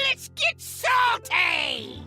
Let's get salty!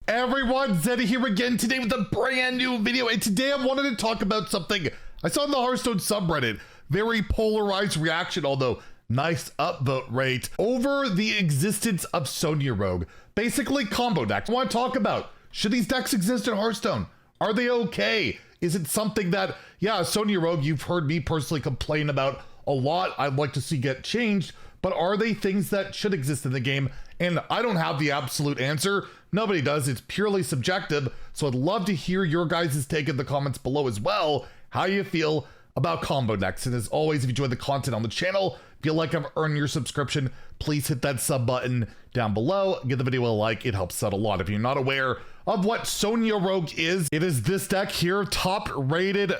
Everyone, Zeddy here again today with a brand new video, and today I wanted to talk about something I saw in the Hearthstone subreddit. Very polarized reaction, although nice upvote rate, over the existence of Sonia Rogue. Basically combo decks. I want to talk about, should these decks exist in Hearthstone? Are they okay? Is it something that, yeah, Sonia Rogue, you've heard me personally complain about a lot, I'd like to see get changed, but are they things that should exist in the game? And I don't have the absolute answer. Nobody does. It's purely subjective. So I'd love to hear your guys' take in the comments below as well, how you feel about combo decks. And as always, if you enjoy the content on the channel, feel like I've earned your subscription, please hit that sub button down below. Give the video a like, it helps out a lot. If you're not aware of what Sonia Rogue is, it is this deck here, top rated,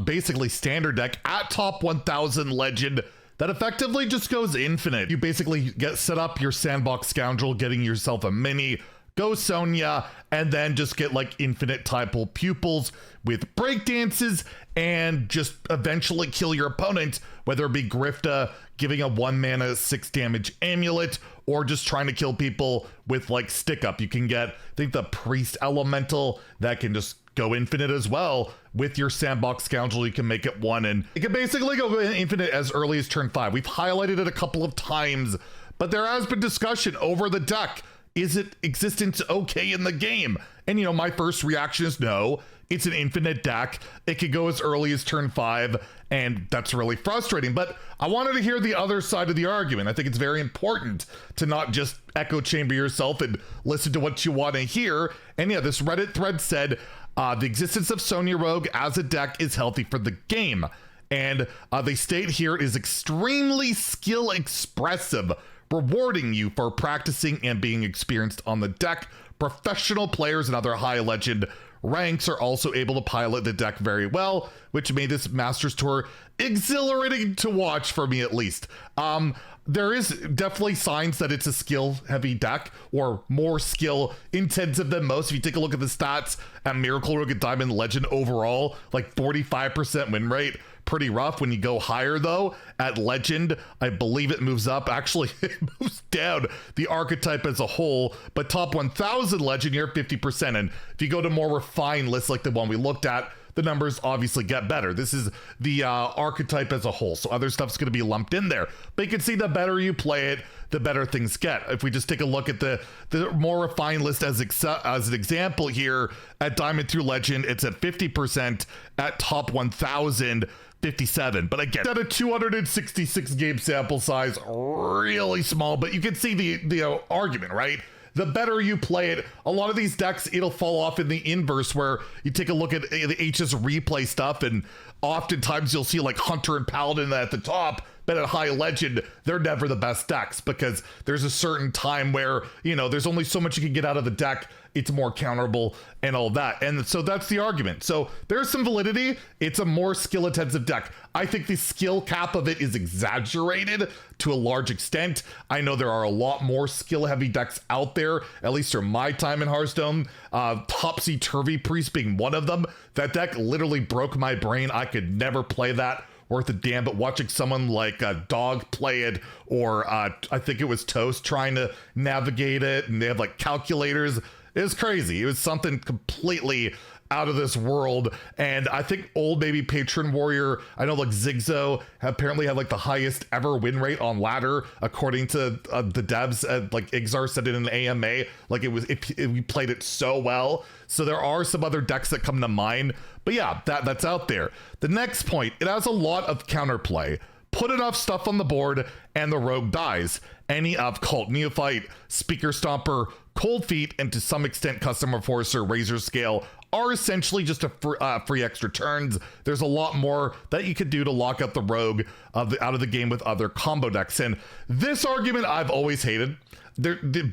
basically standard deck at top 1000 legend, that effectively just goes infinite. You basically get set up your sandbox scoundrel, getting yourself a mini, go Sonia, and then just get like infinite typal pupils with breakdances and just eventually kill your opponent, whether it be Grifta, giving a 1 mana 6 damage amulet, or just trying to kill people with like stick up. You can get, I think, the priest elemental that can just go infinite as well. With your sandbox scoundrel, you can make it 1, and it can basically go infinite as early as turn 5. We've highlighted it a couple of times, but there has been discussion over the deck. Is it existence okay in the game? And you know, my first reaction is no. It's an infinite deck. It could go as early as turn 5, and that's really frustrating. But I wanted to hear the other side of the argument. I think it's very important to not just echo chamber yourself and listen to what you want to hear. And yeah, this Reddit thread said, the existence of Sonia Rogue as a deck is healthy for the game. And they state here it is extremely skill expressive, rewarding you for practicing and being experienced on the deck. Professional players and other high legend ranks are also able to pilot the deck very well, which made this Masters Tour exhilarating to watch, for me at least. There is definitely signs that it's a skill heavy deck, or more skill intensive than most. If you take a look at the stats at Miracle Rogue and Diamond Legend overall, like 45% win rate. Pretty rough. When you go higher though, at Legend, I believe it moves up. Actually, it moves down the archetype as a whole, but top 1000 Legend, you're 50%. And if you go to more refined lists like the one we looked at, the numbers obviously get better. This is the archetype as a whole, so other stuff's going to be lumped in there. But you can see the better you play it, the better things get. If we just take a look at the more refined list as an example here, at Diamond through Legend, it's at 50%, at top 1000, 57. But again, at a 266 game sample size, really small, but you can see the argument, right? The better you play it, a lot of these decks, it'll fall off in the inverse, where you take a look at the HS replay stuff, and oftentimes you'll see like Hunter and Paladin at the top, but at high legend, they're never the best decks, because there's a certain time where, you know, there's only so much you can get out of the deck. It's more counterable and all that. And so that's the argument. So there's some validity. It's a more skill intensive deck. I think the skill cap of it is exaggerated to a large extent. I know there are a lot more skill heavy decks out there, at least from my time in Hearthstone. Topsy Turvy Priest being one of them. That deck literally broke my brain. I could never play that worth a damn, but watching someone like a Dog play it, or I think it was Toast trying to navigate it, and they have like calculators. It was crazy. It was something completely out of this world. And I think old maybe Patron Warrior, I know like Zigzo apparently had like the highest ever win rate on ladder, according to the devs. Like Ixar said it in the AMA, like we played it so well. So there are some other decks that come to mind, but yeah, that's out there. The next point, it has a lot of counterplay. Put enough stuff on the board and the rogue dies. Any of Cult Neophyte, Speaker Stomper, Cold Feet, and to some extent Custom Enforcer, Razor Scale are essentially just a free extra turns. There's a lot more that you could do to lock out the rogue out of the game with other combo decks. And this argument I've always hated.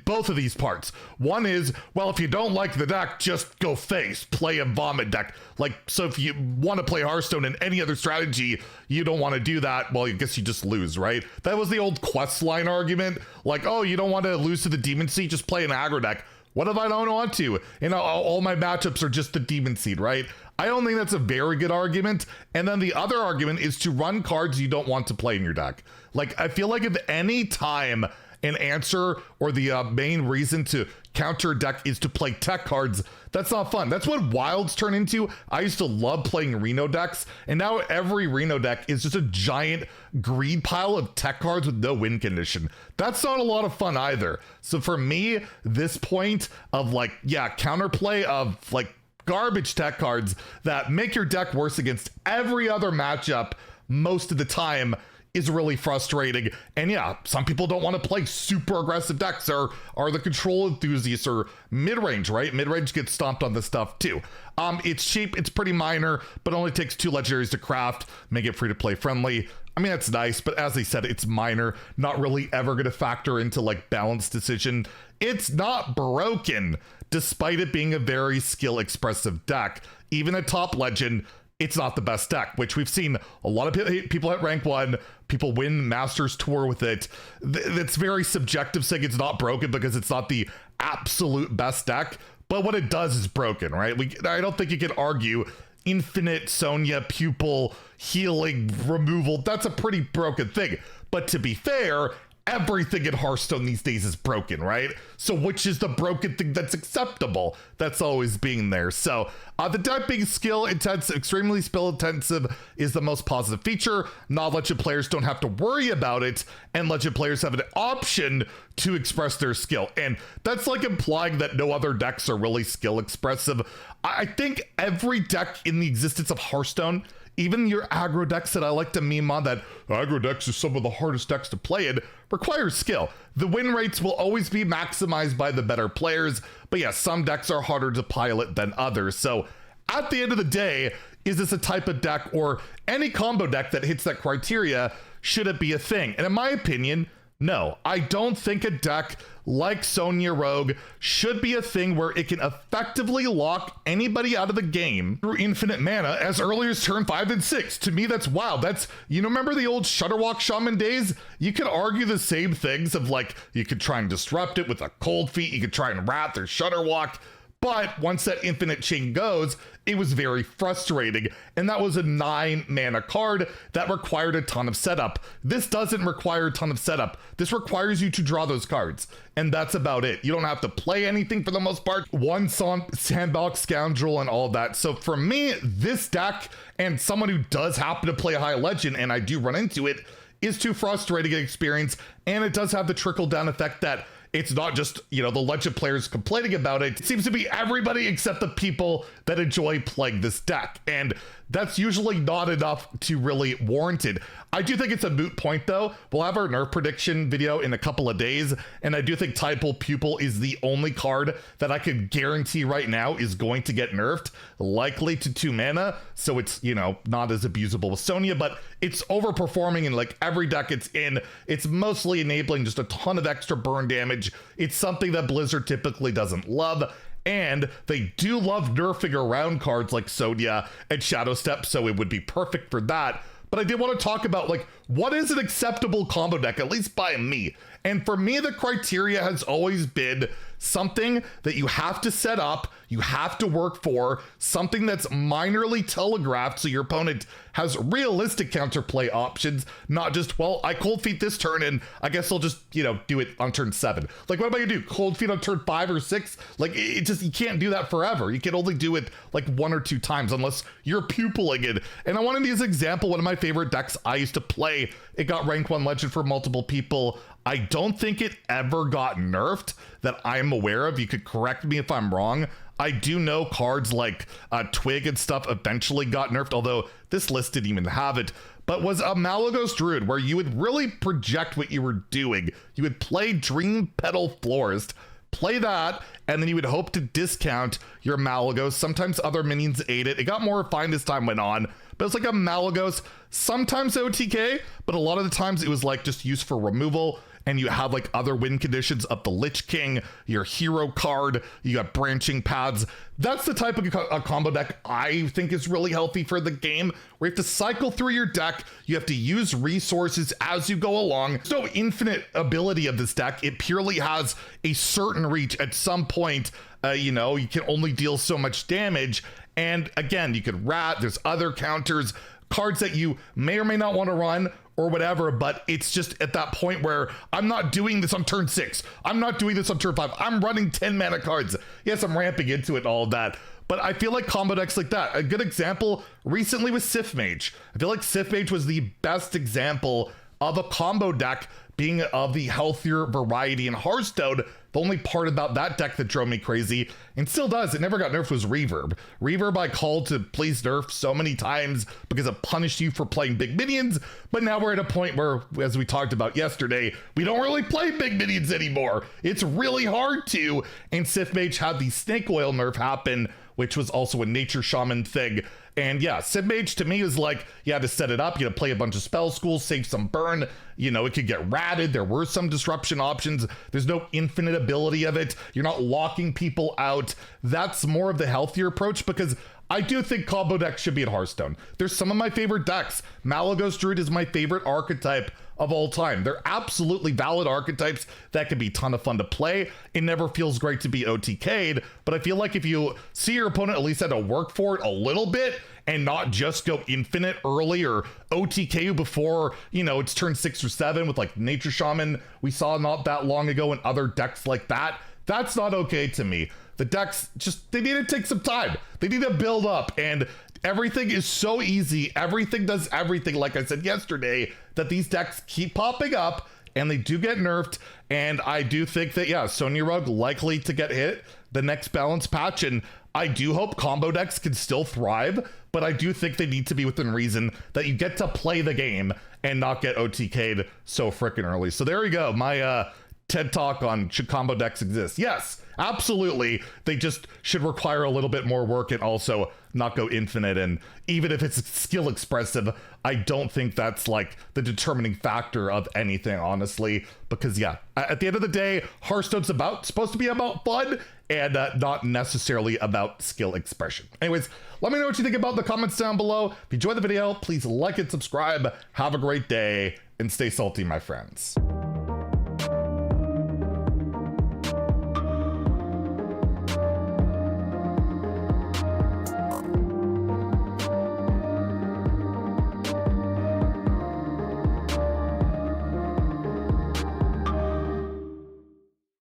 Both of these parts. One is, well, if you don't like the deck, just go face, play a vomit deck. Like, so if you want to play Hearthstone and any other strategy, you don't want to do that, well, I guess you just lose, right? That was the old quest line argument. Like, oh, you don't want to lose to the Demon Seed, just play an aggro deck. What if I don't want to? You know, all my matchups are just the Demon Seed, right? I don't think that's a very good argument. And then the other argument is to run cards you don't want to play in your deck. Like, I feel like if any time an answer or the main reason to counter a deck is to play tech cards, that's not fun. That's what wilds turn into. I used to love playing Reno decks, and now every Reno deck is just a giant greed pile of tech cards with no win condition. That's not a lot of fun either. So for me, this point of like, yeah, counterplay of like garbage tech cards that make your deck worse against every other matchup most of the time is really frustrating. And yeah, some people don't want to play super aggressive decks or are the control enthusiasts or mid-range, right? Mid-range gets stomped on this stuff too. It's cheap, it's pretty minor, but only takes 2 legendaries to craft, make it free to play friendly. I mean, that's nice, but as I said, it's minor, not really ever going to factor into like balance decision. It's not broken, despite it being a very skill expressive deck. Even at top legend, it's not the best deck, which we've seen a lot of people at rank 1, people win Masters Tour with it. It's very subjective saying it's not broken because it's not the absolute best deck, but what it does is broken, right? I don't think you can argue infinite Sonia pupil healing removal. That's a pretty broken thing. But to be fair, everything in Hearthstone these days is broken, right? So which is the broken thing that's acceptable? That's always being there. So the deck being skill intensive, extremely skill intensive is the most positive feature. Non-legend players don't have to worry about it, and legend players have an option to express their skill. And that's like implying that no other decks are really skill expressive. I think every deck in the existence of Hearthstone, even your aggro decks that I like to meme on, that aggro decks are some of the hardest decks to play in, requires skill. The win rates will always be maximized by the better players, but yeah, some decks are harder to pilot than others. So at the end of the day, is this a type of deck or any combo deck that hits that criteria? Should it be a thing? And in my opinion, no, I don't think a deck like Sonia Rogue should be a thing where it can effectively lock anybody out of the game through infinite mana as early as turn 5 and 6. To me, that's wild. That's, you know, remember the old Shutterwalk Shaman days? You could argue the same things of like, you could try and disrupt it with a Cold Feet, you could try and Wrath or Shutterwalk, but once that infinite chain goes, it was very frustrating. And that was a 9 mana card that required a ton of setup. This doesn't require a ton of setup. This requires you to draw those cards. And that's about it. You don't have to play anything for the most part. One Sandbox Scoundrel and all of that. So for me, this deck, and someone who does happen to play a high legend, and I do run into it, is too frustrating an experience. And it does have the trickle down effect that it's not just, you know, the legend players complaining about it. It seems to be everybody except the people that enjoy playing this deck. And that's usually not enough to really warrant it. I do think it's a moot point though. We'll have our nerf prediction video in a couple of days. And I do think Tidal Pupil is the only card that I can guarantee right now is going to get nerfed, likely to 2 mana. So it's, you know, not as abusable with Sonia, but it's overperforming in like every deck it's in. It's mostly enabling just a ton of extra burn damage. It's something that Blizzard typically doesn't love. And they do love nerfing around cards like Sonia and Shadow Step, so it would be perfect for that. But I did want to talk about, like, what is an acceptable combo deck, at least by me? And for me, the criteria has always been something that you have to set up, you have to work for, something that's minorly telegraphed so your opponent has realistic counterplay options, not just, well, I cold feet this turn and I guess I'll just, you know, do it on turn 7. Like, what am I gonna do? Cold feet on turn 5 or 6? Like, it just, you can't do that forever. You can only do it like 1 or 2 times unless you're pupiling it. And I want to use an example, one of my favorite decks I used to play. It got rank 1 legend for multiple people. I don't think it ever got nerfed that I'm aware of. You could correct me if I'm wrong. I do know cards like Twig and stuff eventually got nerfed, although this list didn't even have it, but was a Malagos Druid where you would really project what you were doing. You would play Dream Petal Florist, play that, and then you would hope to discount your Malagos. Sometimes other minions aid it. It got more refined as time went on, but it's like a Malagos, sometimes OTK, but a lot of the times it was like just used for removal. And you have like other win conditions of the Lich King, your hero card, you got branching paths. That's the type of a combo deck I think is really healthy for the game, where you have to cycle through your deck, you have to use resources as you go along. There's no infinite ability of this deck. It purely has a certain reach. At some point, you know, you can only deal so much damage. And again, you could rat, there's other counters, cards that you may or may not want to run, or whatever, but it's just at that point where I'm not doing this on turn 6. I'm not doing this on turn 5. I'm running 10 mana cards. Yes, I'm ramping into it and all of that. But I feel like combo decks like that. A good example recently was Sith Mage. I feel like Sith Mage was the best example of a combo deck being of the healthier variety in Hearthstone. The only part about that deck that drove me crazy, and still does, it never got nerfed, was Reverb. Reverb I called to please nerf so many times because it punished you for playing big minions, but now we're at a point where, as we talked about yesterday, we don't really play big minions anymore. It's really hard to, and Sith Mage had the Snake Oil nerf happen, which was also a Nature Shaman thing. And yeah, Sith Mage to me is like, you had to set it up, you had to play a bunch of spell schools, save some burn, you know, it could get ratted, there were some disruption options, there's no infinite ability of it, you're not locking people out. That's more of the healthier approach, because I do think combo decks should be at Hearthstone. There's some of my favorite decks. Malagos Druid is my favorite archetype of all time. They're absolutely valid archetypes that can be a ton of fun to play. It never feels great to be OTK'd, but I feel like if you see your opponent at least had to work for it a little bit and not just go infinite early or OTK you before, you know, it's turn 6 or 7 with like Nature Shaman we saw not that long ago and other decks like that, that's not okay to me. The decks just, they need to take some time. They need to build up, and everything is so easy. Everything does everything, like I said yesterday, that these decks keep popping up and they do get nerfed. And I do think that, yeah, Sonia Rogue likely to get hit the next balance patch. And I do hope combo decks can still thrive, but I do think they need to be within reason, that you get to play the game and not get OTK'd so freaking early. So there you go. My TED Talk on should combo decks exist. Yes, absolutely. They just should require a little bit more work and also not go infinite. And even if it's skill expressive, I don't think that's like the determining factor of anything, honestly, because yeah, at the end of the day, Hearthstone's supposed to be about fun and not necessarily about skill expression. Anyways, let me know what you think about in the comments down below. If you enjoyed the video, please like and subscribe. Have a great day and stay salty, my friends.